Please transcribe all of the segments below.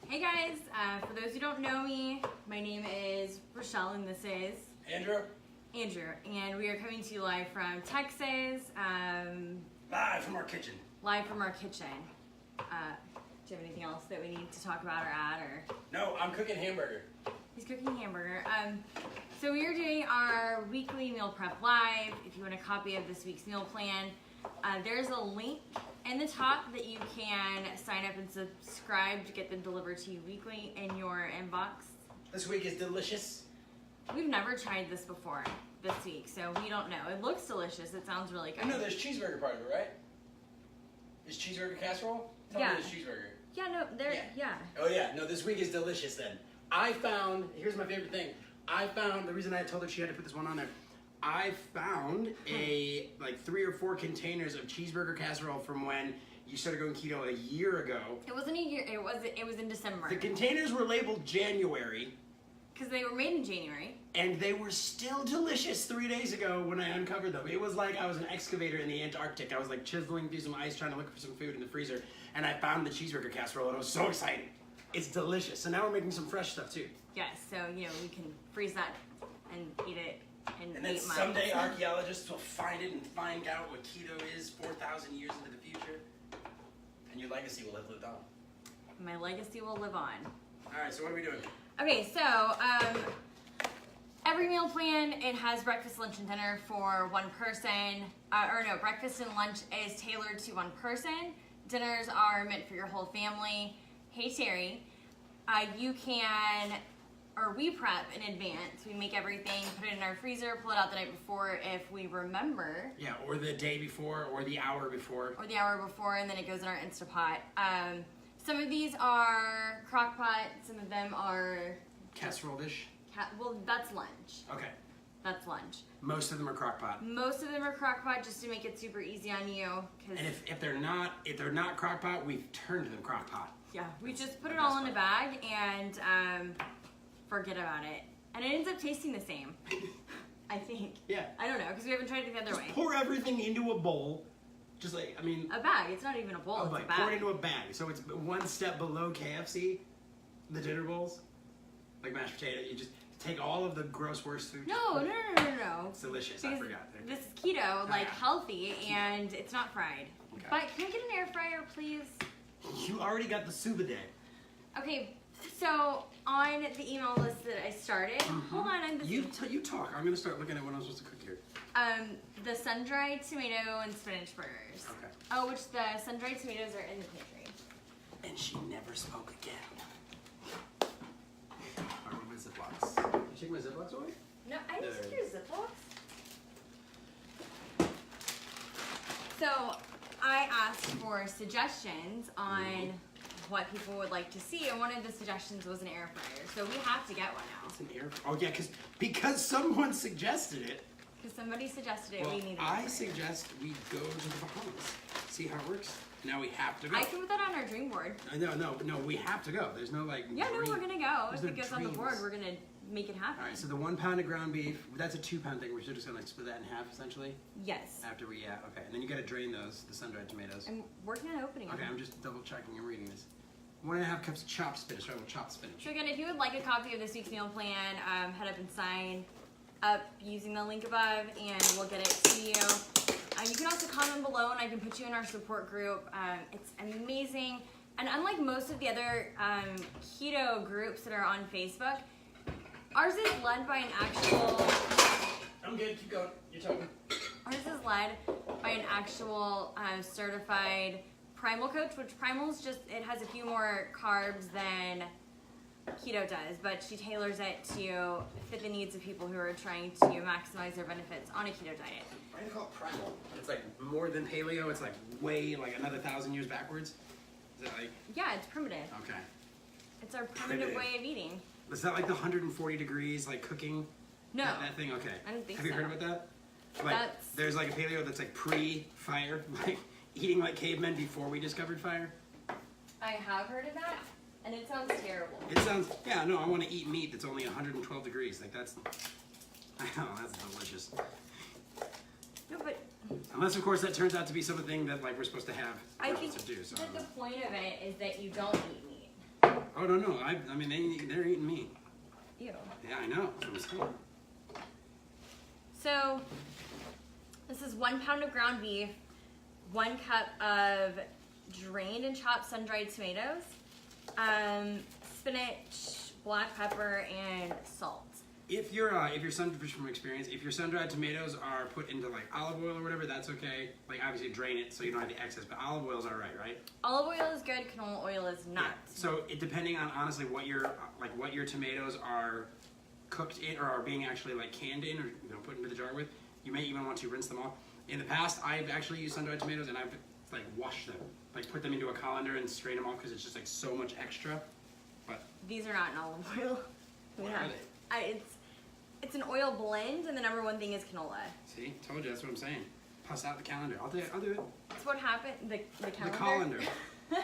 Hey guys, for those who don't know me, my name is Rachael and this is Andrew, and we are coming to you live from Texas, live from our kitchen. Do you have anything else that we need to talk about or add? Or No, I'm cooking hamburger. he's cooking hamburger. So we are doing our weekly meal prep live. If you want a copy of this week's meal plan, there's a link in the top that you can sign up and subscribe to get them delivered to you weekly in your inbox. This week is delicious. We've never tried this before this week, so we don't know. It looks delicious. It sounds really good. I know there's cheeseburger part of it, right? Is cheeseburger casserole? Tell me there's cheeseburger. Yeah, no, yeah. Oh yeah, no, this week is delicious then. I found, here's my favorite thing. The reason I told her she had to put this one on there, I found like 3 or 4 containers of cheeseburger casserole from when you started going keto a year ago. It wasn't a year, it was in December. The containers were labeled January. Because they were made in January. And they were still delicious 3 days ago when I uncovered them. It was like I was an excavator in the Antarctic. I was like chiseling through some ice trying to look for some food in the freezer. And I found the cheeseburger casserole and I was so excited. It's delicious. So now we're making some fresh stuff too. Yes, so we can freeze that and eat it in 8 And then months. someday archaeologists will find it and find out what keto is 4,000 years into the future. And your legacy will have lived on. My legacy will live on. All right, so what are we doing? Okay, so every meal plan, it has breakfast, lunch, and dinner for one person. Breakfast and lunch is tailored to one person. Dinners are meant for your whole family. Hey Terry, we prep in advance. We make everything, put it in our freezer, pull it out the night before if we remember. Yeah, or the day before, or the hour before. Or the hour before, and then it goes in our Instapot. Some of these are crock pot, some of them are... Casserole dish? Well, that's lunch. Okay. That's lunch. Most of them are crock pot. Most of them are crock pot just to make it super easy on you. And if they're not crock pot, we've turned them crock pot. Yeah, we just put it all in a bag and forget about it. And it ends up tasting the same, I think. Yeah. I don't know, because we haven't tried it the other way. Pour everything into a bowl. Just like, a bag. It's not even a bowl, it's a bag. Pour it into a bag. So it's one step below KFC, the dinner bowls. Like mashed potato. You just take all of the gross worst food. No. It's delicious, because I forgot. This is keto, healthy, and it's not fried. Okay. But can I get an air fryer, please? You already got the Suba day. Okay, so on the email list that I started, hold on, You talk. I'm gonna start looking at what I'm supposed to cook here. the sun-dried tomato and spinach burgers. Okay. Oh, which the sun-dried tomatoes are in the pantry. And she never spoke again. Are my Ziplocs? You take my Ziplocs away? No, I didn't take your Ziplocs. So I asked for suggestions on what people would like to see, and one of the suggestions was an air fryer. So we have to get one now. It's an air fryer. Oh yeah, because someone suggested it. Because somebody suggested it, Well, we need an air fryer. I suggest we go to the Bahamas. See how it works? Now we have to go. I can put that on our dream board. No, we have to go. There's no Yeah, no, we're gonna go. There's If no it goes on the dreams. board, we're gonna make it happen. All right, so the 1 pound of ground beef, that's a 2 pound thing. We're just gonna split that in half essentially. Yes. After we, okay. And then you gotta drain those, the sun-dried tomatoes. I'm working on opening Okay, them. I'm just double checking. I'm reading this. 1.5 cups of chopped spinach. Right, chopped spinach. So again, if you would like a copy of this week's meal plan, head up and sign up using the link above, and we'll get it to you. You can also comment below, and I can put you in our support group. It's amazing, and unlike most of the other keto groups that are on Facebook, ours is led by an actual. I'm good. Keep going. You're talking. Ours is led by an actual certified primal coach, which primal's it has a few more carbs than keto does, but she tailors it to fit the needs of people who are trying to maximize their benefits on a keto diet. Why do you call it primal? It's like more than paleo. It's like way another 1,000 years backwards. Is that like? Yeah, it's primitive. Okay. It's our primitive way of eating. Is that like the 140 degrees like cooking? No. That thing. Okay. I don't think Have you so. heard about that? Like there's like a paleo that's like pre-fire, like eating like cavemen before we discovered fire. I have heard of that, and it sounds terrible. It sounds, yeah, no, I want to eat meat that's only 112 degrees. Like that's, I know, that's delicious. No, but Unless, of course, that turns out to be something that like we're supposed to have I think to do. So that the point of it is that you don't eat meat. Oh no! I mean they're eating me. Ew. Yeah, I know. That's what I'm saying. So this is 1 pound of ground beef, 1 cup of drained and chopped sun-dried tomatoes, spinach, black pepper, and salt. If your from experience, if your sun-dried tomatoes are put into like olive oil or whatever, that's okay. Like obviously drain it so you don't have the excess, but olive oil is alright, right? Olive oil is good. Canola oil is not. Yeah. So it depending on honestly what your tomatoes are cooked in or are being actually like canned in or put into the jar with, you may even want to rinse them off. In the past, I've actually used sun-dried tomatoes and I've like washed them, like put them into a colander and strain them off because it's just like so much extra. But these are not in olive oil. what are they? It's an oil blend, and the number 1 thing is canola. See, told you. That's what I'm saying. Plus out the calendar. I'll do it. That's what happened. The calendar. The colander.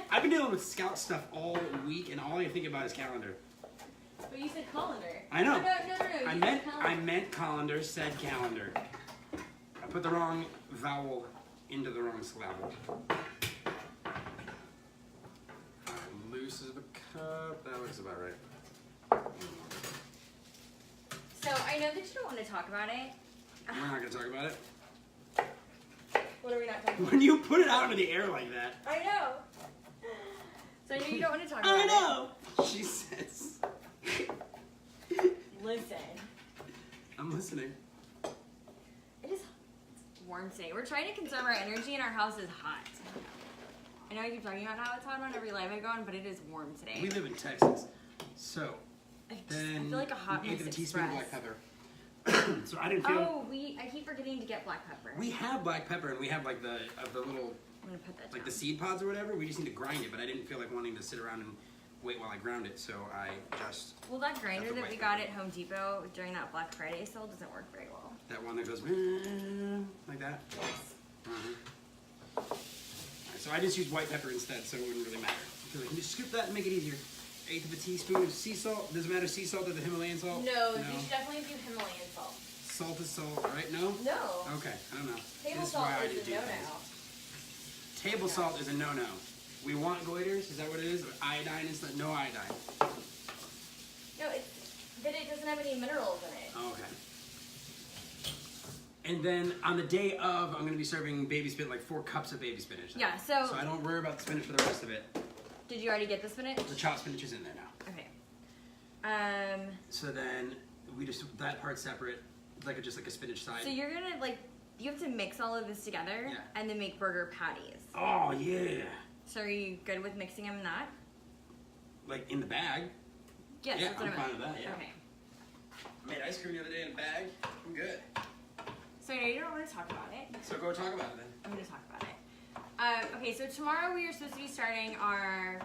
I've been dealing with Scout stuff all week, and all I think about is calendar. But you said colander. I know. No. I meant colander. Said calendar. I put the wrong vowel into the wrong syllable. Loose as a cup. That looks about right. So I know that you don't want to talk about it. We're not going to talk about it. What are we not talking about? When you put it out into the air like that. I know. So I know you don't want to talk about it. I know. She says. Listen. I'm listening. It's warm today. We're trying to conserve our energy, and our house is hot. I know I keep talking about how it's hot on every live I go on, but it is warm today. We live in Texas, so I then feel like a hot we mess give a teaspoon of express. black pepper. So I didn't feel. Oh, I keep forgetting to get black pepper. We have black pepper, and we have like the little I'm gonna put that like down. the seed pods or whatever. We just need to grind it, but I didn't feel like wanting to sit around and wait while I ground it, so I just. Well, that grinder the that white we got pepper. at Home Depot during that Black Friday sale doesn't work very well. That one that goes like that. Yes. Alright, so I just used white pepper instead, so it wouldn't really matter. So we can just scoop that and make it easier. 1/8 of a teaspoon of sea salt. Doesn't matter sea salt or the Himalayan salt. No, you should definitely do Himalayan salt. Salt is salt, right? No. No. Okay, I don't know. Table This is salt why I is didn't a do no-no. things. Table salt is a no-no. We want goiters. Is that what it is? Or iodine is no iodine. No, it's that it doesn't have any minerals in it. Oh, okay. And then on the day of, I'm going to be serving baby spinach, like 4 cups of baby spinach. Yeah, so I don't worry about the spinach for the rest of it. did you already get the spinach? The chopped spinach is in there now. Okay. So then we just that part separate, like just like a spinach side. So you're gonna you have to mix all of this together Yeah. and then make burger patties. Oh yeah. So are you good with mixing them in that? Like in the bag. Yes, Yeah, that's what I'm I fine meant. with that, yeah. Okay. I made ice cream the other day in a bag. I'm good. So I know you don't want to talk about it. So go talk about it then. I'm going to talk about it. Okay, so tomorrow we are supposed to be starting our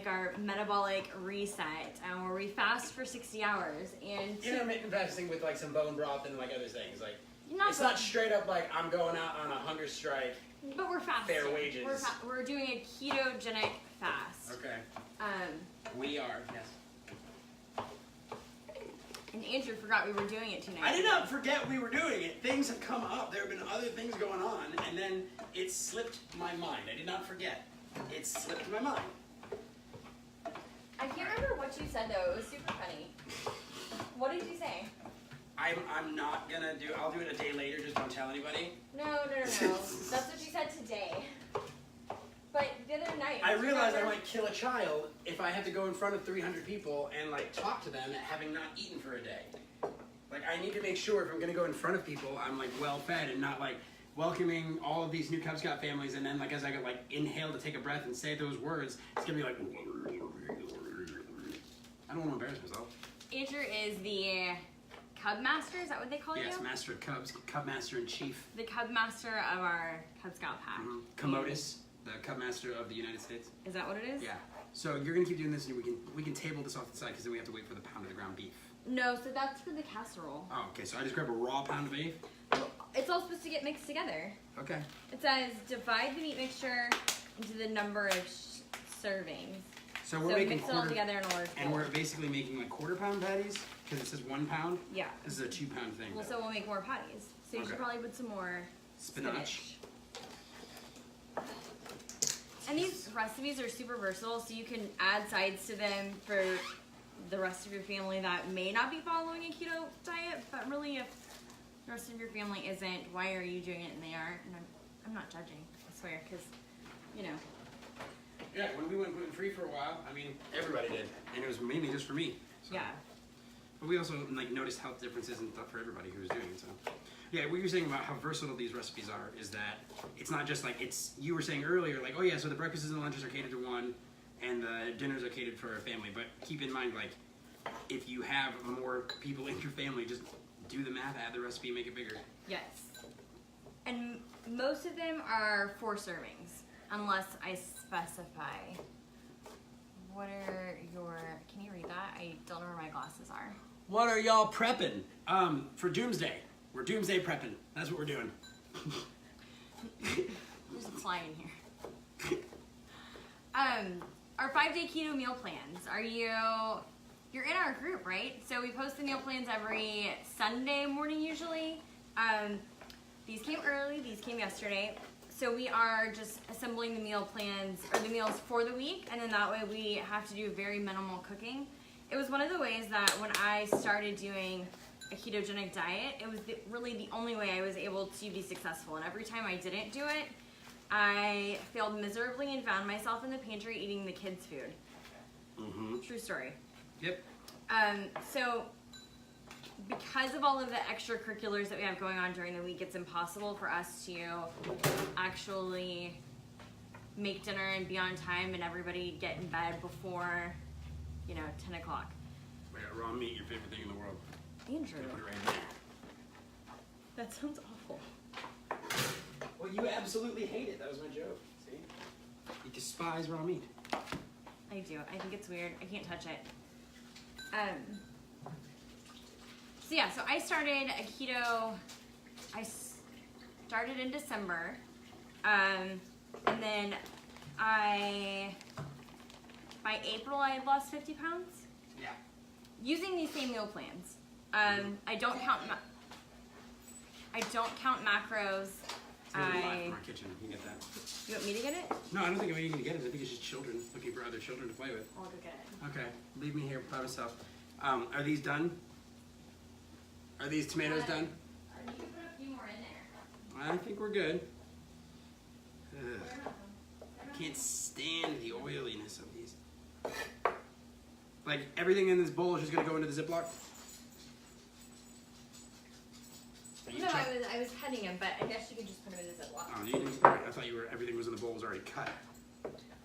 our metabolic reset, where we fast for 60 hours and Intermittent fasting with like some bone broth and like other things. Like not not straight up like I'm going out on a hunger strike. but we're fasting. Fair wages. We're doing a ketogenic fast. Okay. Um, We are. Yes. and Andrew forgot we were doing it tonight. I did not forget we were doing it. Things have come up. There have been other things going on, and then it slipped my mind. I did not forget. It slipped my mind. I can't remember what you said though. It was super funny. What did you say? I'm not gonna do. I'll do it a day later. Just don't tell anybody. No. That's what you said today. But the other night. I do you realized I remember? might kill a child if I have to go in front of 300 people and like talk to them having not eaten for a day. Like I need to make sure if I'm gonna go in front of people, I'm like well fed and not like welcoming all of these new Cub Scout families, and then like as I get like inhale to take a breath and say those words, it's gonna be like. I don't want to embarrass myself. Andrew is the Cub Master. Is that what they call you? Yes, Master of Cubs, Cub Master in Chief. The Cub Master of our Cub Scout pack. Commodus, the Cub Master of the United States. Is that what it is? Yeah. So you're gonna keep doing this, and we can table this off the side because then we have to wait for the pound of the ground beef. No, so that's for the casserole. Oh, okay. So I just grab a raw pound of beef. It's all supposed to get mixed together. Okay. It says divide the meat mixture into the number of servings. So we're making mix it all together in a large and bowl. we're basically making like quarter-pound patties because it says 1 pound. Yeah. This is a 2-pound thing. Well, though. so we'll make more patties. So you should Okay. probably put some more Spinach. And these recipes are super versatile, so you can add sides to them for the rest of your family that may not be following a keto diet, but really if the rest of your family isn't, why are you doing it and they are? And I'm not judging, I swear, because, you know. Yeah, when we went gluten-free for a while, I mean, everybody did. And it was mainly just for me. So. Yeah. But we also like noticed health differences and stuff for everybody who was doing it, so. Yeah, what you're saying about how versatile these recipes are is that it's not just like, you were saying earlier, like, oh yeah, so the breakfasts and lunches are catered to one, and the dinners are catered for a family. But keep in mind, like, if you have more people in your family, just do the math, add the recipe, make it bigger. Yes. And most of them are 4 servings, unless I specify. What are your, can you read that? I don't know where my glasses are. What are y'all prepping? For Doomsday. We're Doomsday prepping. That's what we're doing. There's a fly in here. Our 5-day keto meal plans. You're in our group, right? So we post the meal plans every Sunday morning usually. These came early, these came yesterday. So we are just assembling the meal plans, or the meals for the week, and then that way we have to do very minimal cooking. It was one of the ways that when I started doing a ketogenic diet, it was really the only way I was able to be successful. And every time I didn't do it, I failed miserably and found myself in the pantry eating the kids' food. Mm-hmm. True story. Yep. So because of all of the extracurriculars that we have going on during the week, it's impossible for us to actually make dinner and be on time and everybody get in bed before, 10 o'clock. Yeah, raw meat, your favorite thing in the world. Andrew. Put it right in there. That sounds awful. Well, you absolutely hate it. That was my joke. See? You despise raw meat. I do. I think it's weird. I can't touch it. So I started a keto. I started in December, and then by April I had lost 50 pounds. Yeah. Using these same meal plans. I don't count macros. It's gonna be live from our kitchen. You get that? You want me to get it? No, I don't think I'm even gonna get it. I think it's just children looking for other children to play with. I'll go get it. Okay, leave me here by myself. Are these done? Are these tomatoes done? You can put a few more in there. I think we're good. Ugh. Can't stand the oiliness of these. Like everything in this bowl is just gonna go into the Ziploc? No, I was cutting them, but I guess you could just put them in a Ziploc. Oh, you didn't? Right, I thought everything was in the bowl was already cut.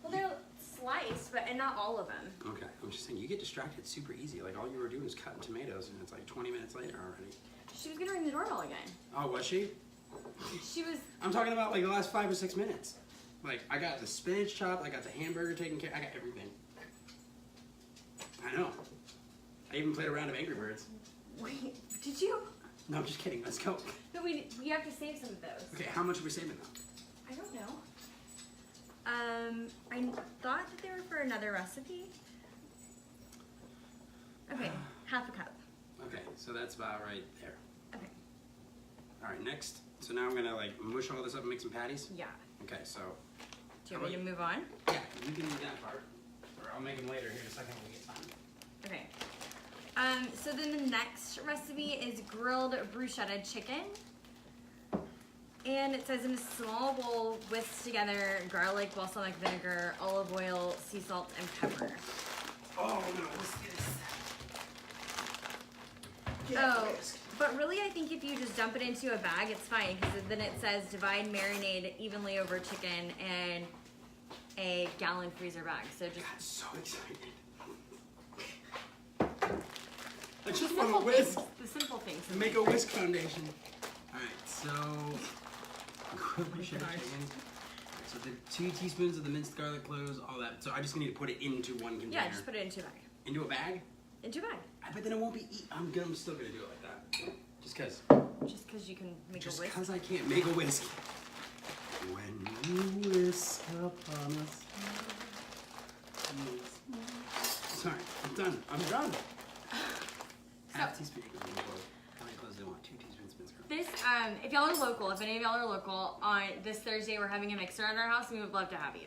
Well, they're sliced, and not all of them. Okay, I'm just saying, you get distracted super easy. Like all you were doing was cutting tomatoes and it's like 20 minutes later already. She was gonna ring the doorbell again. Oh, was she? She was. I'm talking about like the last 5 or 6 minutes. Like I got the spinach chopped, I got the hamburger taken care, I got everything. I know. I even played a round of Angry Birds. Wait, did you? No, I'm just kidding. Let's go. No, we have to save some of those. Okay, how much are we saving though? I don't know. I thought that they were for another recipe. Okay, half a cup. Okay, so that's about right there. Okay. All right, next. So now I'm gonna like mush all this up and make some patties. Yeah. Okay, so. Do you want me to move on? Yeah, you can do that part. Or I'll make them later here in a second when we get time. Okay. So then the next recipe is grilled bruschetta chicken. And it says in a small bowl, whisk together garlic, balsamic vinegar, olive oil, sea salt, and pepper. Oh no, let's do this. Oh, but really I think if you just dump it into a bag, it's fine. Because then it says divide marinade evenly over chicken and a gallon freezer bag. So just. God, so excited. I just want to whisk. The simple things. Make a whisk foundation. Alright, so chicken. So the 2 teaspoons of the minced garlic cloves, all that. So I just need to put it into one container. Yeah, just put it into a bag. Into a bag? Into a bag. But then it won't be I'm still gonna do it like that. Just cause. Just because you can make a whisk. Just cause I can't make a whisk. When you whisk upon us. Sorry, I'm done. I'm done. Half teaspoon. How many cloves do I want? 2 teaspoons minced garlic. This, if y'all are local, if any of y'all are local, on this Thursday we're having a mixer at our house and we would love to have you.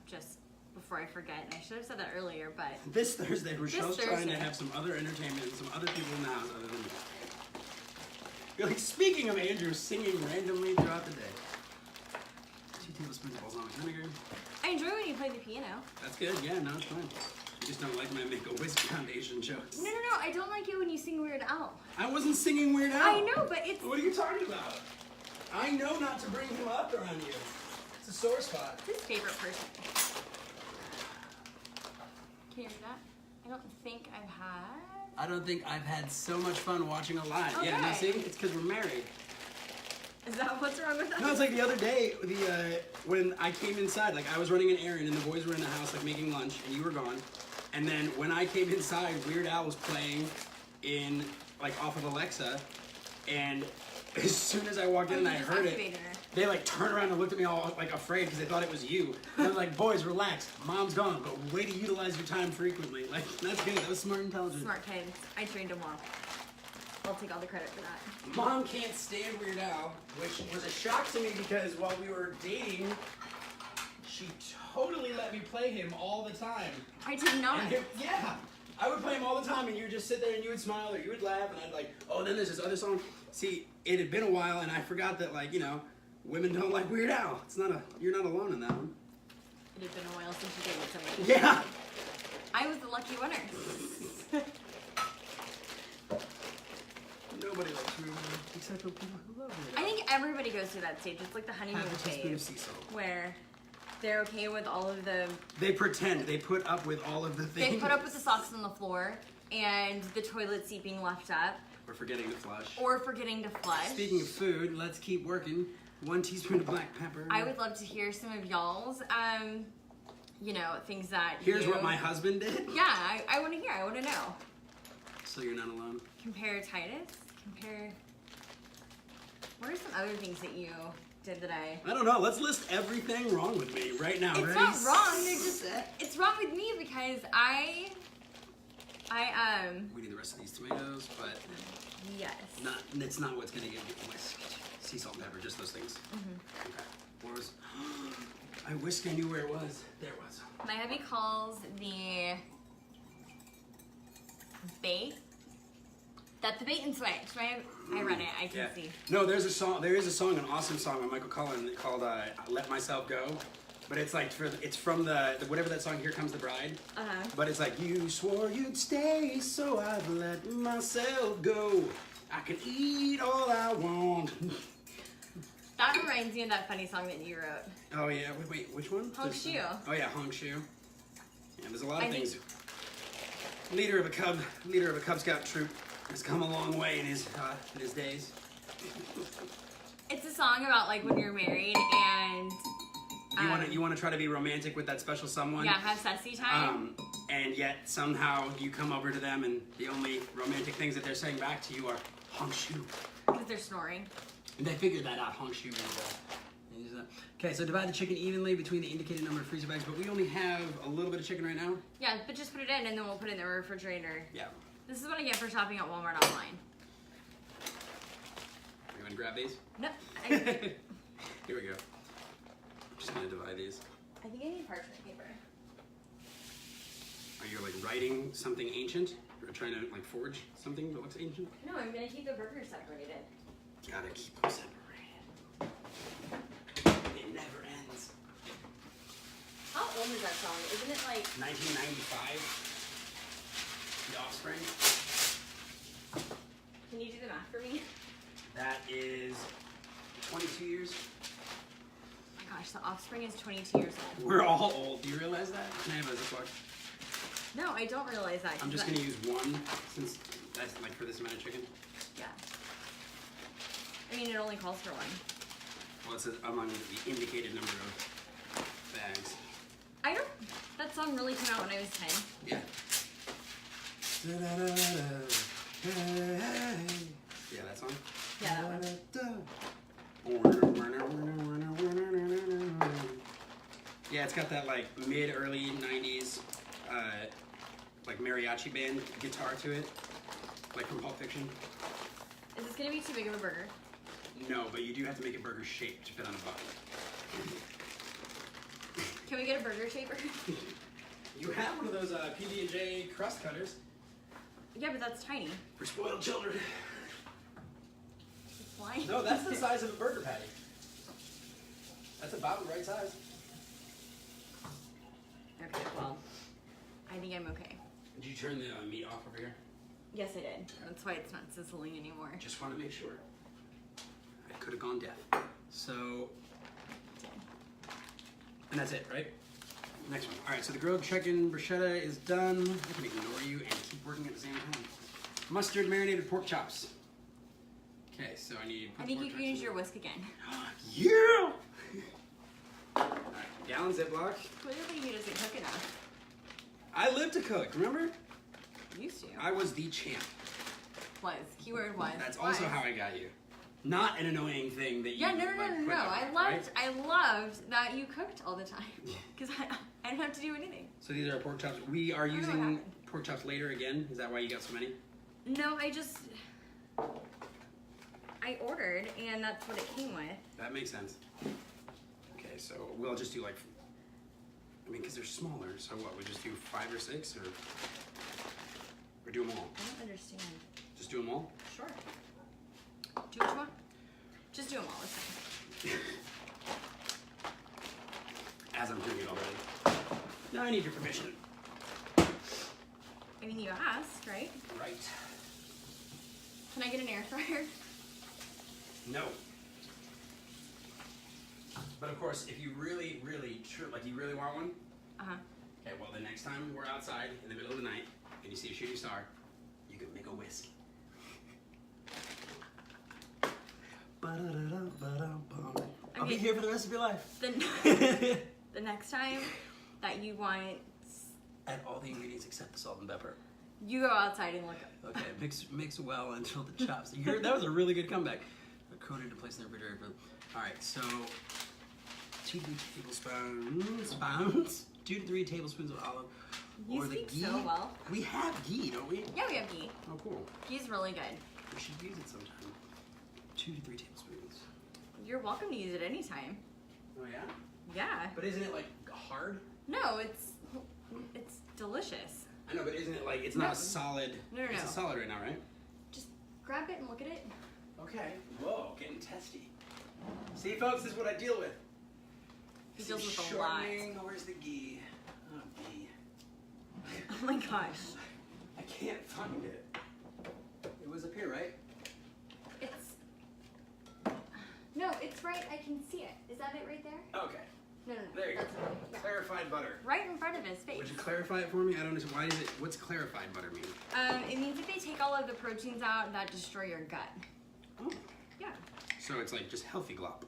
just before I forget. And I should have said that earlier, but This Thursday, Rachel's trying to Thursday. have some other entertainment and some other people in the house other than me. You're like, speaking of Andrew singing randomly throughout the day. 2 tablespoons of balsamic vinegar. I enjoy when you play the piano. That's good, yeah, no, it's fine. You just don't like when I make a Whisk Foundation jokes. No, I don't like it when you sing Weird Al. I wasn't singing Weird Al. I know, but it's What are you talking about? I know not to bring him up around you. It's a sore spot. his favorite person. Can you read that? I don't think I've had. I don't think I've had so much fun watching a live. Yeah, no, Okay. see? It's because we're married. Is that what's wrong with that? No, it's like the other day, when I came inside, like I was running an errand and the boys were in the house, like making lunch, and you were gone. And then when I came inside, Weird Al was playing in, like, off of Alexa, and as soon as I walked in and I heard it, they like turned around and looked at me all like afraid because they thought it was you. And I'm like, boys, relax. Mom's gone, but way to utilize your time frequently. Like, that's good. That was smart intelligence. Smart kids. I trained them well. I'll take all the credit for that. Mom can't stand Weird Al, which was a shock to me because while we were dating, she totally let me play him all the time. I did not. And yeah, I would play him all the time, and you would just sit there and you would smile or you would laugh, and I'd like, oh, then there's this other song. See, it had been a while, and I forgot that, like, you know, women don't like Weird Al. It's not you're not alone in that one. It had been a while since you dated somebody. Yeah. I was the lucky winner. Nobody likes Weird Al except for people who love Weird I Al. think everybody goes through that stage. It's like the honeymoon Half a teaspoon of phase, sea salt. where they're okay with all of the. They pretend. They put up with all of the things. They put up with the socks on the floor and the toilet seat being left up, Or forgetting to flush. or forgetting to flush. Speaking of food, let's keep working. 1 teaspoon of black pepper. I would love to hear some of y'all's, you know, things that. Here's you, what my husband did. Yeah, I want to hear. I want to know. So you're not alone. Compare Titus. Compare. What are some other things that you did that I? I don't know. Let's list everything wrong with me right now. It's Ready? not wrong. They're just. Set. It's wrong with me because I We need the rest of these tomatoes, but yes. it's not what's gonna get whisked. Sea salt and pepper, just those things. Mm-hmm. Okay. Where was? I whisked. I knew where it was. There it was. My hubby calls the bait. That's the bait and switch. Right? I read it. I can see. No, there's a song. There is a song, an awesome song by Michael Cullen called "Let Myself Go," but it's like it's from the whatever that song. Here Comes the Bride. But it's like you swore you'd stay, so I've let myself go. I can eat all I want. That reminds me of that funny song that you wrote. Oh yeah, wait, which one? Honk Shoe. Oh yeah, Honk Shoe. Yeah, there's a lot of I think- things. Leader of a Cub Scout troop has come a long way in his days. It's a song about like when you're married and You want to try to be romantic with that special someone. yeah, have sexy time. And yet somehow you come over to them and the only romantic things that they're saying back to you are Honk Shoe. Because they're snoring. And they figured that out. Honk Shoe. Okay, so divide the chicken evenly between the indicated number of freezer bags, but we only have a little bit of chicken right now. Yeah, but just put it in and then we'll put it in the refrigerator. Yeah. This is what I get for shopping at Walmart online. You want to grab these? No, Here we go. I'm just gonna divide these. I think I need parchment paper. Are you like writing something ancient? Or trying to like forge something that looks ancient? No, I'm gonna keep the burgers separated. Gotta keep them separated. It never ends. How old is that song? Isn't it like 1995. The Offspring. Can you do the math for me? That is 22 years. Oh my gosh, the Offspring is 22 years old. We're all old. Do you realize that? Can I have a Ziploc? No, I don't realize that. I'm just gonna use one since that's like for this amount of chicken. Yeah. I mean, it only calls for one. Well, it's among the indicated number of bags. I don't. That song really came out when I was 10. Yeah. Yeah, that song? Yeah, that Yeah, it's got that like mid-early 90s like mariachi band guitar to it, like from Pulp Fiction. Is this gonna be too big of a burger? No, but you do have to make a burger shaped to fit on a bun. Can we get a burger shaper? You have one of those PB&J crust cutters. Yeah, but that's tiny. For spoiled children. Why? No, that's the size of a burger patty. That's about the right size. Okay, well, I think I'm okay. Did you turn the meat off over here? Yes, I did. That's why it's not sizzling anymore. Just want to make sure. I could have gone deaf. So, and that's it, right? Next one. All right, so the grilled chicken bruschetta is done. I can ignore you and keep working at the same time. Mustard marinated pork chops. Okay, so I need. I think you can use your whisk again. Yeah! All right, gallon Ziploc. Clearly, he doesn't cook enough. I live to cook, remember? Used to. I was the champ. Was. Keyword was. That's also how I got you. Not an annoying thing that you. Yeah, no. put up I with, loved. right? I loved that you cooked all the time because I didn't have to do anything. So these are our pork chops. We are know what using happened. pork chops later again. Is that why you got so many? No, I ordered and that's what it came with. That makes sense. Okay, so we'll just do like, I mean, because they're smaller. So what? We just do 5 or 6, or do them all? I don't understand. Just do them all. Sure. Do what you want. Just do them all. It's fine. As I'm doing it already. Now I need your permission. I mean, you asked, right? Right. Can I get an air fryer? No. But of course, if you really want one, Uh-huh. okay, well, the next time we're outside in the middle of the night and you see a shooting star, you can make a whisk. I'll be here for the rest of your life. The next time that you want, Add all the ingredients except the salt and pepper. you go outside and look up. Okay, mix well until the chops. That was a really good comeback. Coated to place in the refrigerator. All right, so 2 to 3 tablespoons. 2 to 3 tablespoons of olive You or the speak ghee. so well. We have ghee, don't we? Yeah, we have ghee. Oh, cool. Ghee's really good. We should use it sometime. 2 to 3 tablespoons. You're welcome to use it anytime. Oh yeah. Yeah. But isn't it like hard? No, it's delicious. I know, but isn't it like it's not a solid? No. It's a solid right now, right? Just grab it and look at it. Okay. Whoa, getting testy. See, folks, this is what I deal with. He deals with a lot. Shortening. Where's the ghee? Oh, ghee. Oh my gosh. I can't find it. It was up here, right? No, it's right. I can see it. Is that it right there? Okay. No. There you go. That's it. Yeah. Clarified butter. Right in front of his face. Would you clarify it for me? I don't understand. Why is it? What's clarified butter mean? It means if they take all of the proteins out that destroy your gut. Oh. Yeah. So it's like just healthy glop.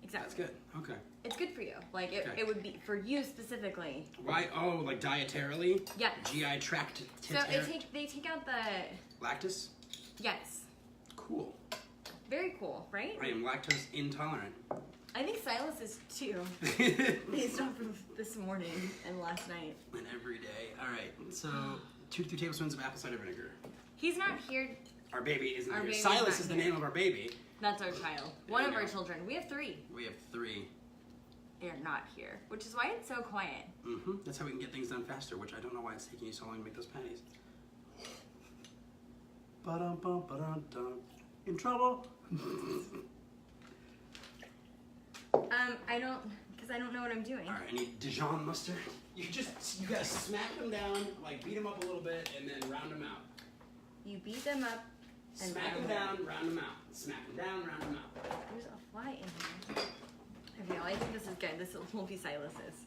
Exactly. That's good. Okay. It's good for you. Like Okay. it would be for you specifically. Why? Oh, like dietarily? Yes. GI tract. So they take out the Lactose? yes. Cool. Very cool, right? I am lactose intolerant. I think Silas is too, based off of this morning and last night. And every day. All right. So 2 to 3 tablespoons of apple cider vinegar. He's not here. Our baby isn't Our here. baby's Silas not is the here. name of our baby. That's our child. There One you of our go. children. We have 3. We have 3. They're not here, which is why it's so quiet. Mm-hmm. That's how we can get things done faster, which I don't know why it's taking you so long to make those patties. Ba-dum-bum-ba-dum-dum. In trouble? I don't know what I'm doing. All right, I need Dijon mustard. You gotta smack them down, like beat them up a little bit, and then round them out. You beat them up and Smack them down, round them out. Smack them down, round them out. There's a fly in here. Okay, well, I think this is good. This will be Silas's.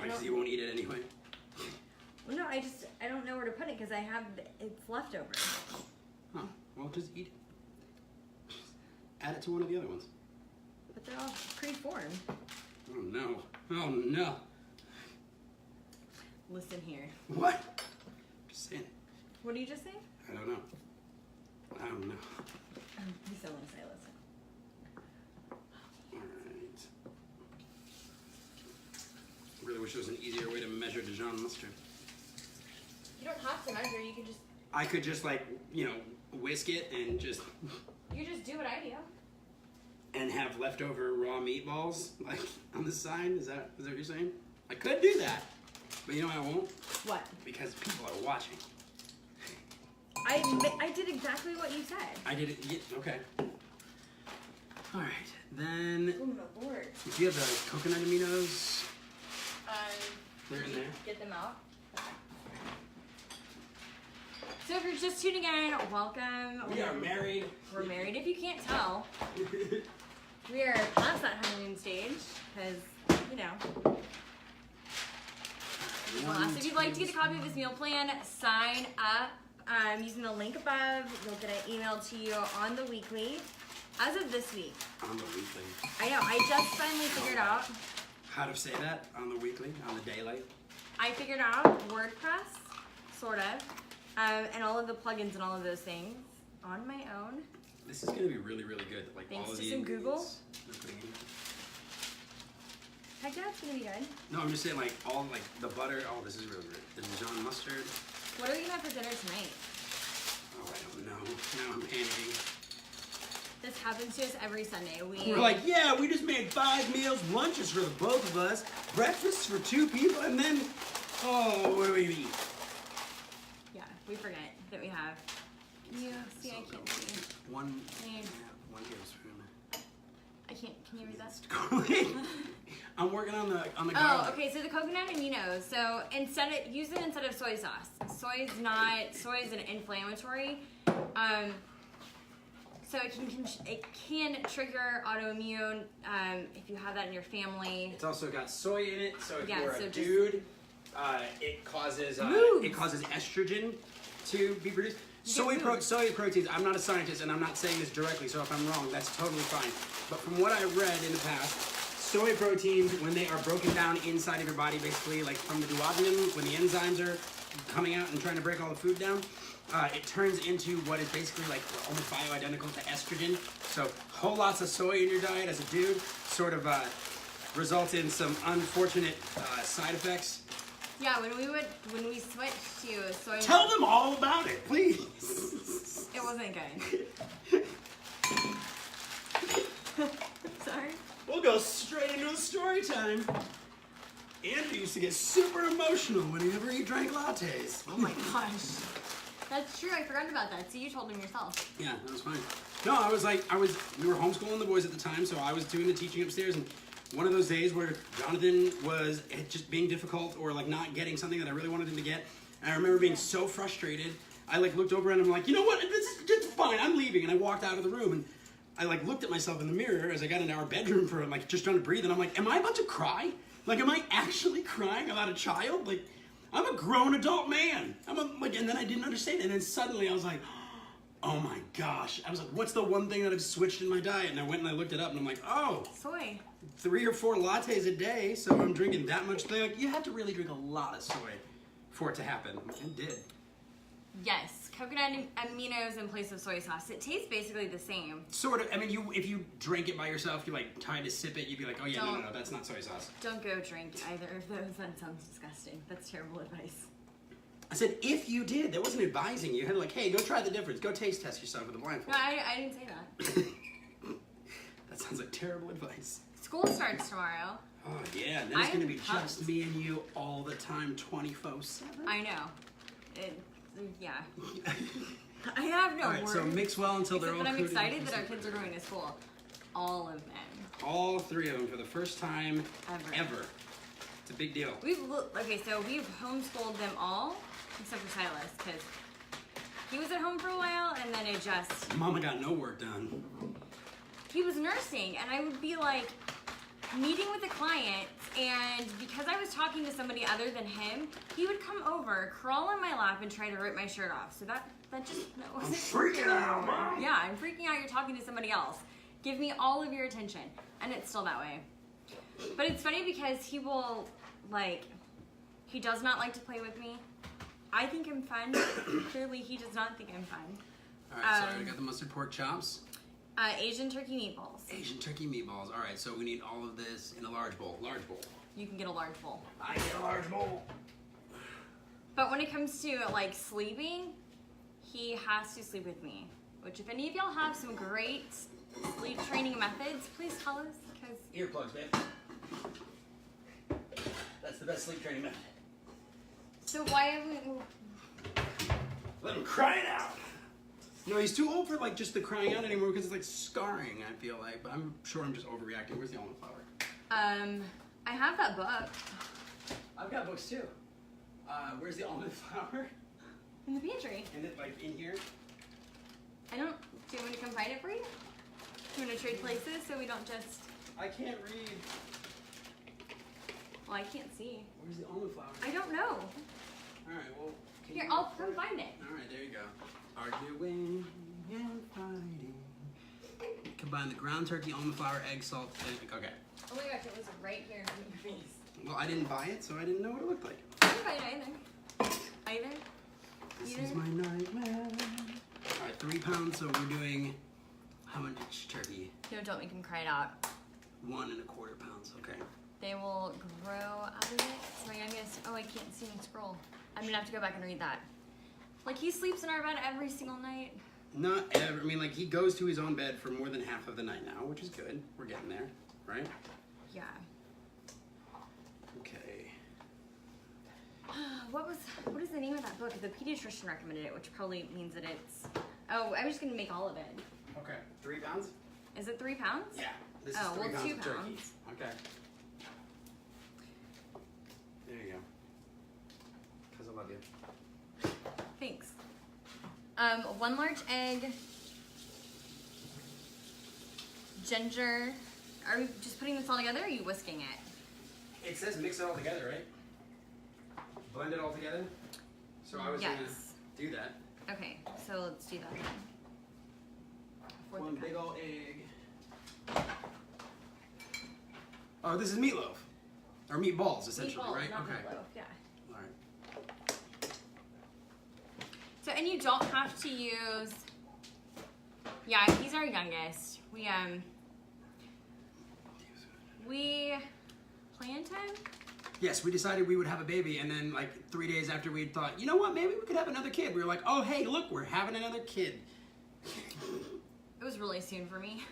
Because you won't eat it anyway. Well, no, I don't know where to put it because it's leftover. Huh. Well, just eat it. Just add it to one of the other ones. But they're all pre-formed. Oh no. Oh no. Listen here. What? Just saying. What did you just say? I don't know. I don't know. He's selling Silas. Alright. I really wish there was an easier way to measure Dijon mustard. You don't have to measure. You can just. I could just whisk it and just. You just do what I do. and have leftover raw meatballs like on the side. Is that what you're saying? I could do that, but you know I won't. What? Because people are watching. I did exactly what you said. I did it. Yeah, okay. All right. Then. Oh my lord. Do you have the coconut aminos? They're in there. Get them out. So if you're just tuning in, welcome. We are married. We're married if you can't tell. We are past that honeymoon stage because, you know. Well, so if you'd like to get a copy of this meal plan, sign up using the link above. You'll get it emailed to you on the weekly. As of this week. On the weekly. I know, I just finally figured out. How to say that on the weekly, on the daily? I figured out WordPress, sort of, and all of the plugins and all of those things on my own. This is gonna be really, really good. Like Thanks all of to the some Google. ingredients they're putting in. Heck yeah, it's gonna be good. No, I'm just saying like all like the butter. Oh, this is really good. The Dijon mustard. What are we gonna have for dinner tonight? Oh, I don't know. Now I'm panicking. This happens to us every Sunday. We're like, yeah, we just made 5 meals, lunches for the both of us, breakfasts for 2 people, and then, oh, what do we eat? Yeah, we forget that we have. You see, I can't see. One Yeah. tablespoon. I can't. Can you read that? I'm working on the Oh, garlic. okay. So the coconut aminos. So use it instead of soy sauce. Soy is an inflammatory. So it can trigger autoimmune if you have that in your family. It's also got soy in it, so if Yeah, you're so a just- dude, it causes estrogen to be produced. Soy proteins. I'm not a scientist, and I'm not saying this directly. So if I'm wrong, that's totally fine. But from what I read in the past, soy proteins, when they are broken down inside of your body, basically like from the duodenum, when the enzymes are coming out and trying to break all the food down, it turns into what is basically like almost bioidentical to estrogen. So whole lots of soy in your diet as a dude sort of results in some unfortunate side effects. Yeah, when we switched to soy. Tell them all about it, please. It wasn't good. Sorry. We'll go straight into the story time. Andrew used to get super emotional whenever he drank lattes. Oh my gosh. That's true. I forgot about that. See, you told him yourself. Yeah, that was fine. No, we were homeschooling the boys at the time, so I was doing the teaching upstairs, and one of those days where Jonathan was just being difficult or like not getting something that I really wanted him to get, and I remember being so frustrated, I like looked over and I'm like, you know what, it's fine, I'm leaving, and I walked out of the room, and I like looked at myself in the mirror as I got into our bedroom for like just trying to breathe, and I'm like, am I about to cry? Like, am I actually crying about a child? Like, I'm a grown adult man. And then I didn't understand it. And then suddenly I was like, oh my gosh. I was like, what's the one thing that I've switched in my diet? And I went and I looked it up and I'm like, oh. Soy. 3 or 4 lattes a day. So I'm drinking that much. They're like, you have to really drink a lot of soy for it to happen. And it did. Yes. Coconut aminos in place of soy sauce. It tastes basically the same. Sort of. I mean, if you drank it by yourself, you like tried to sip it, you'd be like, oh yeah, no, that's not soy sauce. Don't go drink either of those. That sounds disgusting. That's terrible advice. I said, if you did, that wasn't advising you. You had like, hey, go try the difference. Go taste test yourself with a blindfold. No, I didn't say that. That sounds like terrible advice. School starts tomorrow. Oh yeah, and then it's I'm gonna be pumped. just me and you all the time, 24/7. I know. Yeah. I have no All right, words. so mix well until they're all But I'm coated excited in that our kids are going to school. All of them. all 3 of them for the first time Ever. It's a big deal. So we've homeschooled them all except for Silas because he was at home for a while and then it just. Mama got no work done. He was nursing and I would be like meeting with a client and because I was talking to somebody other than him, he would come over, crawl on my lap and try to rip my shirt off. So that wasn't freaking out, Mom. Yeah, I'm freaking out. You're talking to somebody else. Give me all of your attention. And it's still that way. But it's funny because he will, he does not like to play with me. I think I'm fun. Clearly, he does not think I'm fun. All right, so we got the mustard pork chops. Asian turkey meatballs. Asian turkey meatballs. All right, so we need all of this in a large bowl. Large bowl. You can get a large bowl. I get a large bowl. But when it comes to, sleeping, he has to sleep with me. Which, if any of y'all have some great sleep training methods, please tell us, because Earplugs, babe. That's the best sleep training method. so why haven't we? Let him cry it out. No, he's too old for like just the crying out anymore because it's like scarring, I feel like. But I'm sure I'm just overreacting. Where's the almond flour? I have that book I've got books too. Where's the almond flour? in the pantry. And it like in here? I don't. Do you want me to come find it for you? Do you want to trade places so we don't just? I can't read. Well, I can't see. Where's the almond flour? I don't know. Alright, well. Here, I'll come find it. Alright, there you go. Arguing and fighting. Combine the ground turkey, almond flour, egg, salt, okay. Oh my gosh, it was right here in your face. Well, I didn't buy it, so I didn't know what it looked like. I didn't buy it either. This Either? is my nightmare. Alright, 3 pounds, so we're doing how much turkey? No, don't make him cry it out. 1 1/4 pounds, okay. They will grow out of it. It's my youngest. Oh, I can't see and scroll. I'm gonna have to go back and read that. Like, he sleeps in our bed every single night. Not ever. I mean, like, he goes to his own bed for more than half of the night now, which is good. We're getting there, right? Yeah. Okay. What is the name of that book? The pediatrician recommended it, which probably means that it's. Oh, I'm just gonna make all of it. Okay. 3 pounds? Is it 3 pounds? Yeah. This is Oh, 3 well, pounds 2 of turkey. pounds. Okay. There you go. Because I love you. Thanks. 1 large egg. Ginger. Are we just putting this all together, or are you whisking it? It says mix it all together, right? Blend it all together? So I was Yes. going to do that. Okay, so let's do that then. Fourth 1 cup. big ol' egg. Oh, this is meatloaf. Or meatballs, essentially, Meatballs, right? not Okay. meatloaf, yeah. All right. So, and you don't have to use. Yeah, he's our youngest. We planned him. Yes, we decided we would have a baby, and then like 3 days after we thought, you know what, maybe we could have another kid. We were like, oh, hey, look, we're having another kid. It was really soon for me.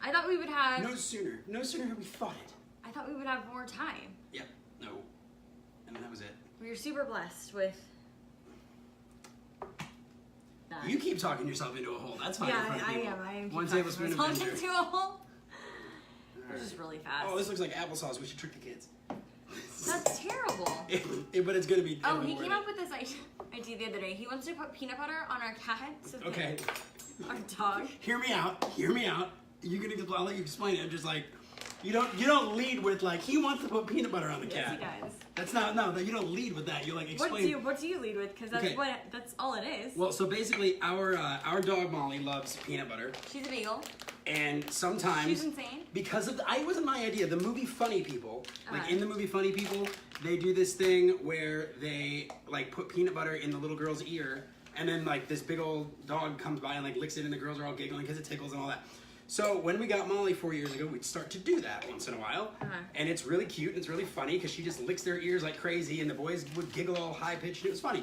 I thought we would have. No sooner had we thought it. I thought we would have more time. Yep, no. And that was it. We were super blessed with. That. You keep talking yourself into a hole. That's fine. Yeah, in front of I people. am. I am. 1 tablespoon of ginger. Into a hole. All Which is right. really fast. Oh, this looks like applesauce. We should trick the kids. That's terrible. But it's gonna be. Oh, he came up with this idea the other day. He wants to put peanut butter on our cat. So that Okay. Our dog. Hear me out. Hear me out. You're gonna. I'll let you explain it. I'm just like, you don't lead with like he wants to put peanut butter on the cat. Yes, he does. That's not no. You don't lead with that. You like explain. What do you lead with? Because that's Okay. that's all it is. Well, so basically, our dog Molly loves peanut butter, She's a beagle. and sometimes She's insane. because of it wasn't my idea. The movie Funny People, like Uh-huh. in the movie Funny People, they do this thing where they like put peanut butter in the little girl's ear, and then like this big old dog comes by and like licks it, and the girls are all giggling because it tickles and all that. So when we got Molly 4 years ago, we'd start to do that once in a while, and it's really cute and it's really funny because she just licks their ears like crazy, and the boys would giggle all high pitched. It was funny.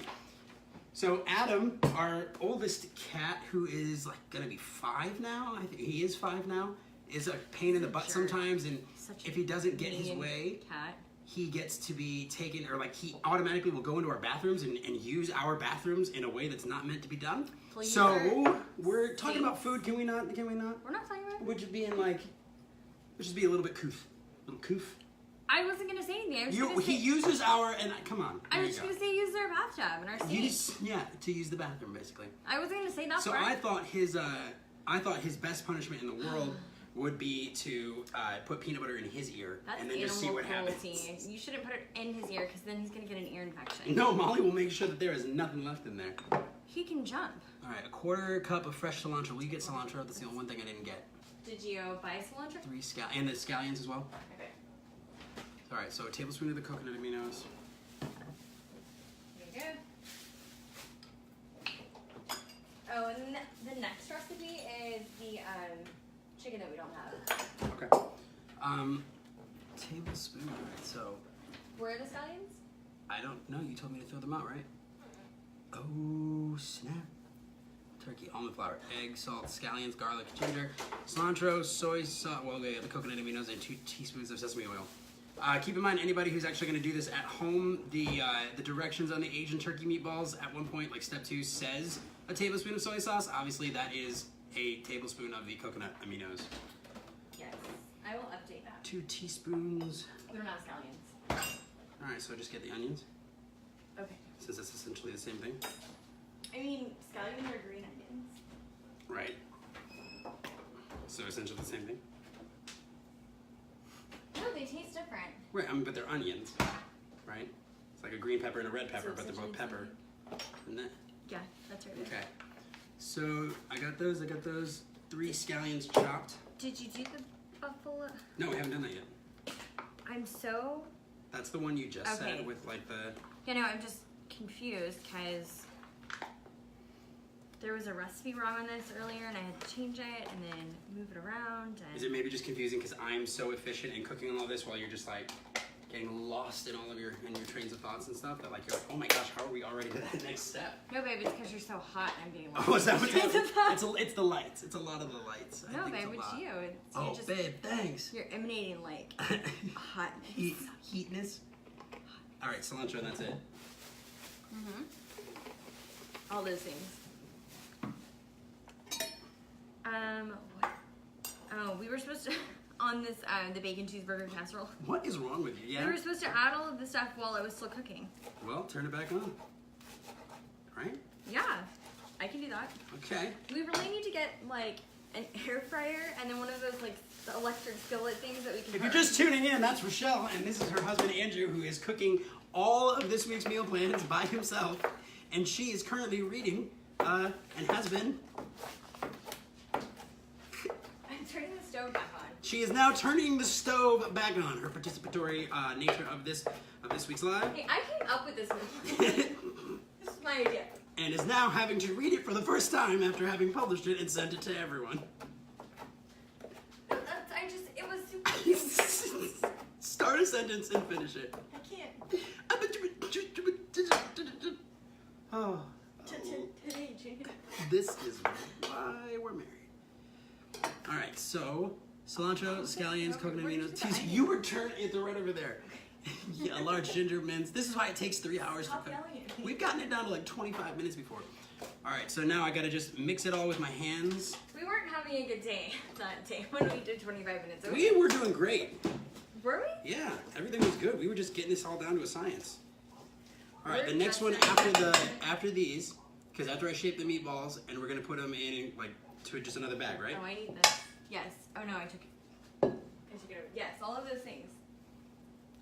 So Adam, our oldest cat, who is like gonna be 5 now, I think he is 5 now, is a pain in the butt Sure. sometimes, and Such a if he doesn't get his mean way, cat. he gets to be taken, or like he automatically will go into our bathrooms and use our bathrooms in a way that's not meant to be done. Well, you So are we're talking safe. about food. Can we not? Can we not? We're not talking about. We're just being like, let's just be a little bit coof, a little coof. I wasn't gonna say anything. I was gonna He say. uses our and come on. I there was you just go. gonna say use their bathtub and our sink. You just to use the bathroom basically. I wasn't gonna say that So part. I thought his best punishment in the world would be to put peanut butter in his ear That's and then just see animal what cruelty. happens. You shouldn't put it in his ear because then he's gonna get an ear infection. No, Molly will make sure that there is nothing left in there. He can jump. All right, 1/4 cup of fresh cilantro. Will you get cilantro? That's the only one thing I didn't get. Did you buy cilantro? 3 and the scallions as well. Okay. All right, so a tablespoon of the coconut aminos. There you go. Oh, and then the next recipe is the chicken that we don't have. Okay. Tablespoon. All right, so Where are the scallions? I don't know. You told me to throw them out, right? Oh snap! turkey, almond flour, egg, salt, scallions, garlic, ginger, cilantro, soy sauce, well, yeah, the coconut aminos, and 2 teaspoons of sesame oil. Keep in mind, anybody who's actually going to do this at home, the directions on the Asian turkey meatballs at one point, like step 2, says a tablespoon of soy sauce. Obviously, that is a tablespoon of the coconut aminos. Yes, I will update that. 2 teaspoons. We don't have scallions. All right, so just get the onions, Okay. since it's essentially the same thing. I mean, scallions are green onions. Right. So essentially the same thing. No, they taste different. Right, but they're onions, right? It's like a green pepper and a red pepper, So but they're both essentially pepper. Isn't it? Yeah, that's right. Okay. So I got those. 3 scallions chopped. Did you do the buffalo? No, we haven't done that yet. I'm so... That's the one you just Okay. said with like the... You know, I'm just confused because there was a recipe wrong on this earlier and I had to change it and then move it around. And Is it maybe just confusing because I'm so efficient in cooking all this while you're just like getting lost in all of your trains of thoughts and stuff that like you're like, oh my gosh, how are we already to that next step? No, babe, it's because you're so hot and I'm getting Oh, is that what's trains of happening? thought. It's the lights. It's a lot of the lights. I No, think babe, a it's lot. you. It's, Oh, you're just, babe, thanks. You're emanating like hotness. Heatness. All right, cilantro, and that's it. Mm-hmm. All those things. What? Oh, we were supposed to, on this, the bacon cheeseburger casserole, What is wrong with you? Yeah. we were supposed to add all of the stuff while it was still cooking. Well, turn it back on. Right? Yeah, I can do that. Okay. We really need to get, like, an air fryer and then one of those, like, the electric skillet things that we can If you're burn. just tuning in, that's Rochelle, and this is her husband Andrew, who is cooking all of this week's meal plans by himself, and she is currently reading, and has been. I'm turning the stove back on. She is now turning the stove back on. Her participatory nature of this week's live, Hey, I came up with this one. This is my idea. and is now having to read it for the first time after having published it and sent it to everyone. It was super. Start a sentence and finish it. I can't. Oh, Today, Jane. this is why we're married. All right, so cilantro, scallions, coconut aminos. You were turning it right over there. Yeah, a large ginger mince. This is why it takes 3 hours Stop to cook. yelling at me. We've gotten it down to like 25 minutes before. All right, so now I gotta just mix it all with my hands. We weren't having a good day that day when we did 25 minutes. We were doing great. Were we? Yeah, everything was good. We were just getting this all down to a science. All right, We're the next just one saying- after these, because after I shape the meatballs, and we're gonna put them in like to just another bag, right? Oh, I need this. Yes. Oh no, I took it. I took it over. Yes, all of those things.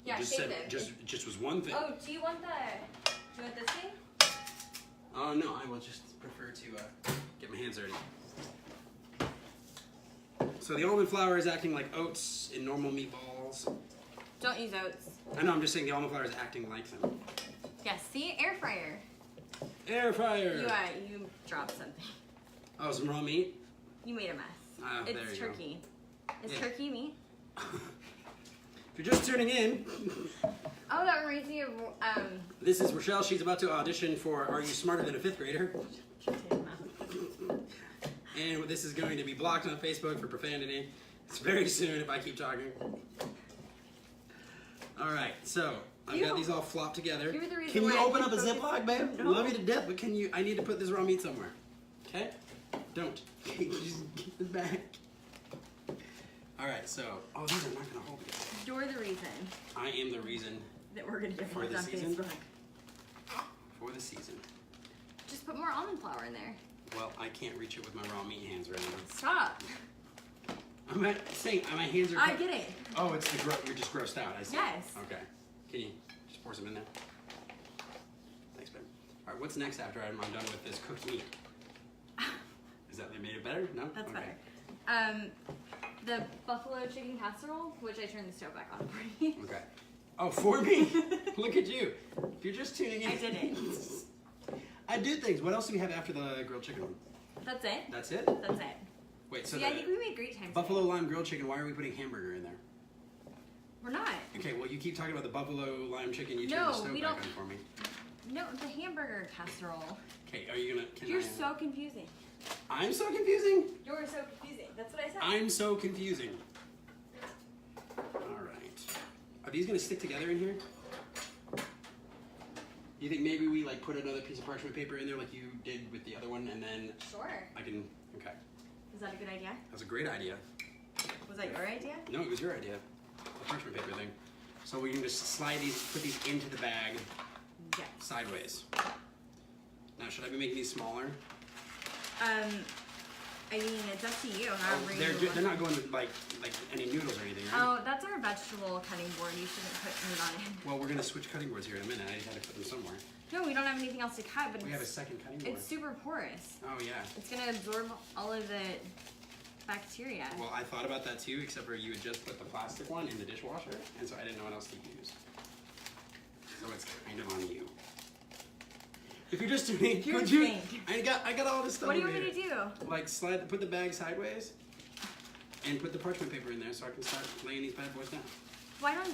Yeah, just shape said them. just was one thing. Oh, do you want this thing? Oh no, I will just prefer to get my hands dirty. So the almond flour is acting like oats in normal meatballs. Don't use oats. I know, I'm just saying the almond flour is acting like them. Yes. See, air fryer. Air fryer. You dropped something. Oh, some raw meat. You made a mess. Oh, there It's you go. turkey. Is Yeah. turkey meat? If you're just tuning in, Oh, that reminds me of this is Rochelle. She's about to audition for Are You Smarter Than a Fifth Grader? And this is going to be blocked on Facebook for profanity. It's very soon if I keep talking. All right, so I've got these all flopped together. You're the reason Can you why I open up a keep Ziploc, babe? No. Love you to death, but can you? I need to put this raw meat somewhere. Okay? Don't. Just get it back. All right, so these are not gonna hold together. You're the reason I am the reason that we're gonna get For blocked the on season? Facebook. for the season. Just put more almond flour in there. Well, I can't reach it with my raw meat hands right now. Stop. I'm not saying my hands are. I get it. Oh, it's the you're just grossed out. I see. Yes. Okay. Can you just pour some in there? Thanks, babe. All right. What's next after I'm done with this cooked meat? Is that they made it better? No. That's okay. better. The buffalo chicken casserole, which I turned the stove back on for you. Okay. Oh, for me? Look at you. If you're just tuning in. I did it. I do things. What else do we have after the grilled chicken one? That's it. That's it? That's it. Wait, so See, I the think we made great time. buffalo lime grilled chicken, why are we putting hamburger in there? We're not. Okay, well, you keep talking about the buffalo lime chicken. You No, turn the stove we back don't- on for me. No, the hamburger casserole. Okay, are you gonna? Can You're I, so confusing. I'm so confusing? You're so confusing. That's what I said. I'm so confusing. Alright. Are these gonna stick together in here? You think maybe we like put another piece of parchment paper in there like you did with the other one and then Sure. I can, okay. Is that a good idea? That's a great idea. Was that your idea? No, it was your idea. The parchment paper thing. So we can just slide these, put these into the bag Yes. sideways. Now, should I be making these smaller? I mean, it's up to you. However you They're want. not going with like any noodles or anything, right? Oh, that's our vegetable cutting board. You shouldn't put meat on it. Well, we're gonna switch cutting boards here in a minute. I just had to put them somewhere. No, we don't have anything else to cut, but We have a second cutting board. it's super porous. Oh yeah. It's gonna absorb all of the bacteria. Well, I thought about that too, except for you had just put the plastic one in the dishwasher, and so I didn't know what else to use. So it's kind of on you. If you're just doing, You're could you? think. I got all this stuff. What do you over want me to here. do? Like put the bag sideways, and put the parchment paper in there, so I can start laying these bad boys down. Why don't?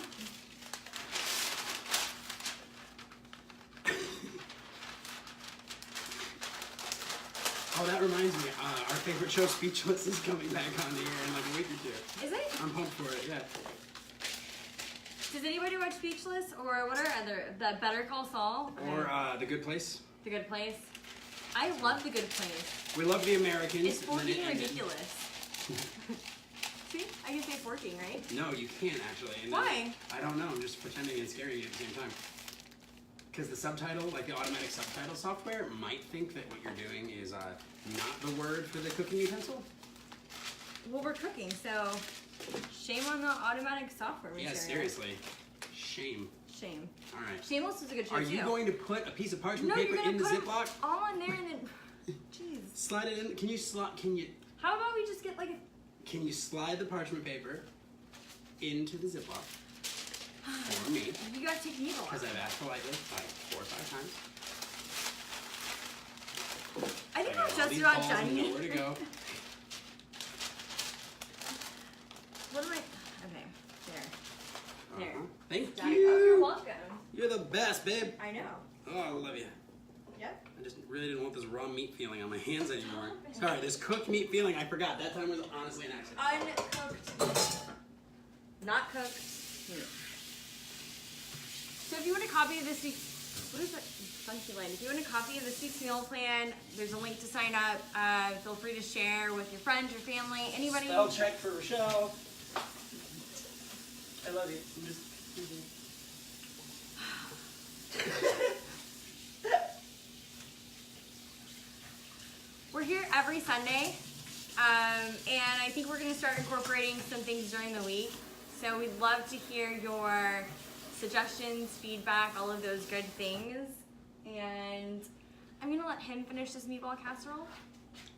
Oh, that reminds me. Our favorite show, Speechless, is coming back on the air in like a week or two. Is it? I'm pumped for it. Yeah. Does anybody watch Speechless or what are other the Better Call Saul Or The Good Place. The Good Place? I love The Good Place. We love The Americans. It's and then it forking ended. ridiculous. See, I can say forking, right? No, you can't actually. And Why? I don't know. I'm just pretending and scaring you at the same time. Because the subtitle, like the automatic subtitle software, might think that what you're doing is not the word for the cooking utensil. Well, we're cooking, so shame on the automatic software. Yeah, seriously. Shame. Shame. All right. Shameless is a good show Are too. you going to put a piece of parchment No, paper you're gonna in the put 'em Ziploc? all in there and then. Jeez. Slide it in. Can you How about we just get like a. Can you slide the parchment paper into the Ziploc for me? You gotta take needle Because off. I've asked politely like 4 or 5 times. I think got I'm all just these about balls done. and nowhere to go. What am I? Okay, there. There. Thank Done. you. Oh, you're welcome. You're the best, babe. I know. Oh, I love you. Yep. I just really didn't want this raw meat feeling on my hands anymore. Sorry, this cooked meat feeling, I forgot. That time was honestly an accident. Uncooked. Not cooked meat. So if you want a copy of this week's, what is it? Funky Land. If you want a copy of this week's meal plan, there's a link to sign up. Feel free to share with your friends, your family, anybody. Spell check for Rachael. I love you. I'm just We're here every Sunday, and I think we're going to start incorporating some things during the week. So we'd love to hear your suggestions, feedback, all of those good things. And I'm going to let him finish this meatball casserole.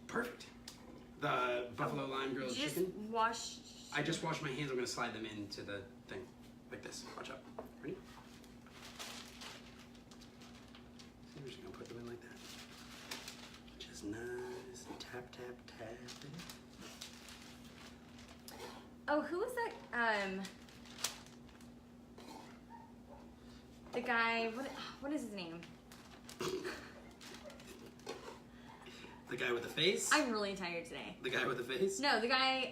perfect. The buffalo lime grilled Did you just chicken. wash? I just washed my hands. I'm going to slide them into the thing. Like this. Watch out. Ready? So we're just going to put them in like that. Just nice. Tap, tap, tap. Oh, who was that? The guy. What is his name? The guy with the face? I'm really tired today. The guy with the face? No, the guy.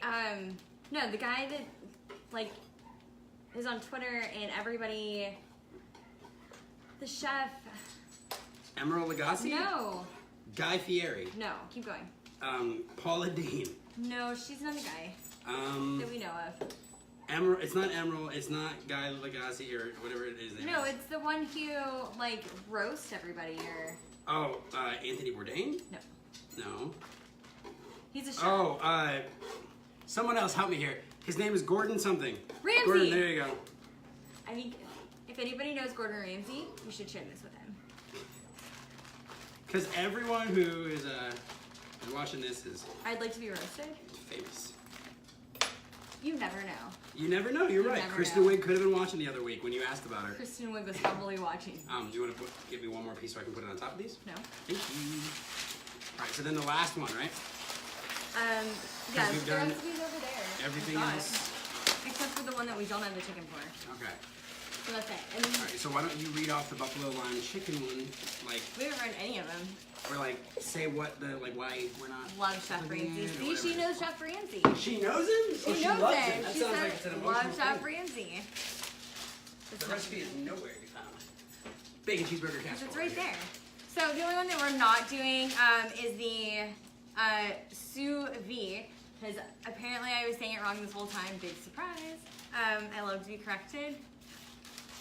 No, the guy that like is on Twitter and everybody. The chef. Emerald Lagasse? No, Guy Fieri. no. Keep going. Paula Deen. No, she's another guy that we know of. Emerald. It's not Emerald. It's not Guy Lagasse or whatever it is. No, it's the one who like roasts everybody or Oh, Anthony Bourdain? no. No. He's a chef. Oh, someone else help me here. His name is Gordon something. Ramsay. Gordon, there you go. I think if anybody knows Gordon Ramsay, you should share this with him. Because everyone who is watching this is I'd like to be roasted. famous. You never know. You never know. You're You right. never Kristen know. Wiig could have been watching the other week when you asked about her. Kristen Wiig was probably watching. Do you want to give me one more piece so I can put it on top of these? No. Thank you. All right. So then the last one, right? Yeah, we've the done recipe's over there. Everything I thought. else. Except for the one that we don't have the chicken for. Okay. So that's it. And All right, so why don't you read off the buffalo lime chicken one, like, we haven't read any of them. or like say what the like why we're not. Love Chef Ramsay. See, she knows Chef Ramsay. She knows him. She Oh, knows loves him. That She sounds said, like it's an emotional love Chef thing. Ramsay. The recipe is nowhere to be found. Bacon cheeseburger casserole. It's right there. So the only one that we're not doing is the sous vide, because apparently I was saying it wrong this whole time. Big surprise. I love to be corrected.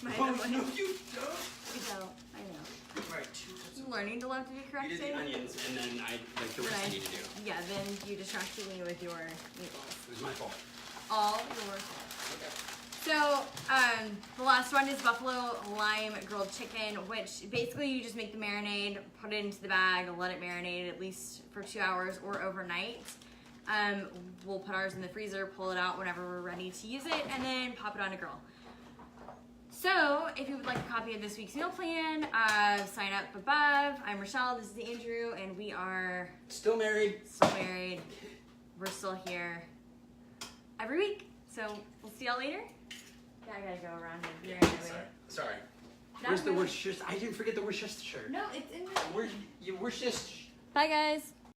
By Oh, the way. no, you don't. I know. I know. Right, two cups of I'm learning to love to be You corrected. did the onions, and then I like the rest I need to do. Yeah, then you distracted me with your meatballs. It was my fault. All your fault. So, the last one is buffalo lime grilled chicken, which basically you just make the marinade, put it into the bag, let it marinate at least for 2 hours or overnight. We'll put ours in the freezer, pull it out whenever we're ready to use it, and then pop it on a grill. So, if you would like a copy of this week's meal plan, sign up above. I'm Rachael, this is Andrew, and we are Still married. still married. We're still here every week. So, we'll see y'all later. Yeah, I gotta go around here. Sorry. No, Where's the no. Worcestershire? I didn't forget the Worcestershire. No, it's in there. Where's your Worcestershire? Bye, guys.